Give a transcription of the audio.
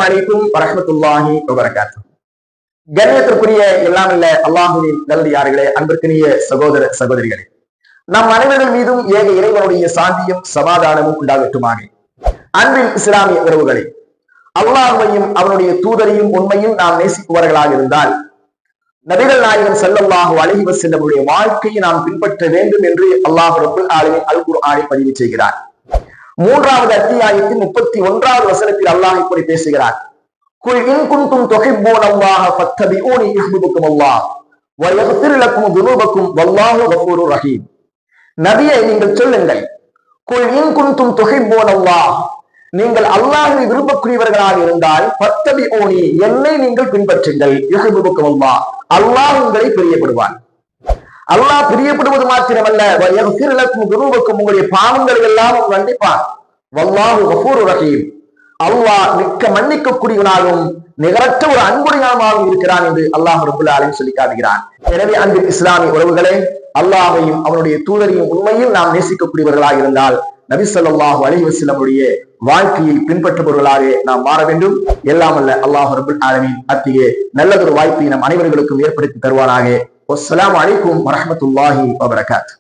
அலைக்கும் வரஹ்மத்துல்லாஹி வபரகாத்துஹு. கண்ணியத்திற்குரிய எல்லாம் இல்ல அல்லாஹுவின் நல்லடியார்களே, அன்பிற்கினிய சகோதர சகோதரிகளே, நம் அனைவர்கள் மீதும் ஏக இறைவனுடைய சாந்தியும் சமாதானமும் உண்டாகட்டுமாக. அன்பின் இஸ்லாமிய உறவுகளே, அல்லாஹ்வையும் அவனுடைய தூதரையும் உண்மையும் நாம் நேசிப்பவர்களாக இருந்தால் நபிகள் நாயகம் ஸல்லல்லாஹு அலைஹி வஸல்லமுடைய வாழ்க்கையை நாம் பின்பற்ற வேண்டும் என்று அல்லாஹ் ரப்பல் ஆலமீன் அல் குர்ஆனில் பதிவு செய்கிறார். 3வது அத்தியாயத்தின் 31வது வசனத்தில் அல்லாஹ் இப்படி பேசுகிறார். குல் இன் குன்தும் துஹிப்பூனல்லாஹ ஃபத்தபிஊனி யுஹ்பிபுக்குமுல்லாஹ் வ யக்ஃபிர் லக்கும் துனூபக்கும் வல்லாஹு கஃபூருர் ரஹீம். நபியே, நீங்கள் சொல்லுங்கள், குல் இன் குன்தும் துஹிப்பூனல்லாஹ், நீங்கள் அல்லாஹ்வை விரும்பக்கூடியவர்களாக இருந்தால் ஃபத்தபிஊனி, என்னை நீங்கள் பின்பற்றுங்கள், யுஹ்பிபுக்குமுல்லாஹ், அல்லாஹ் உங்களை பிரியப்படுவான். அல்லாஹ் பிரியப்படுவது மாத்திரமல்ல, வ யக்ஃபிர் லக்கும் துனூபக்கும், உங்களுடைய பாவங்களை எல்லாம் மன்னிப்பான். வல்லாஹு கஃபூருர் ரஹீம், அல்லாஹ் மிக்க மன்னிக்கக்கூடியவனாகவும் நிகரற்ற ஒரு அன்புடையவனாகவும் இருக்கிறான் என்று அல்லாஹ் ரப்பல் ஆலமீன் சொல்லி காட்டுகிறான். எனவே அன்பின் இஸ்லாமிய உறவுகளே, அல்லாஹையும் அவனுடைய தூதரையும் உண்மையில் நாம் நேசிக்கக்கூடியவர்களாக இருந்தால் நபி ஸல்லல்லாஹு அலைஹி வஸல்லமுடைய வாழ்க்கையை பின்பற்றுபவர்களாக நாம் மாற வேண்டும். எல்லாம் அல்ல அல்லாஹ் ரப்பல் ஆலமீன் அத்தகைய நல்லதொரு வாய்ப்பை நம் அனைவர்களுக்கும் ஏற்படுத்தி தருவானாக. அஸ்ஸலாமு அலைக்கும் வரஹ்மத்துல்லாஹி வபரகாத்துஹு.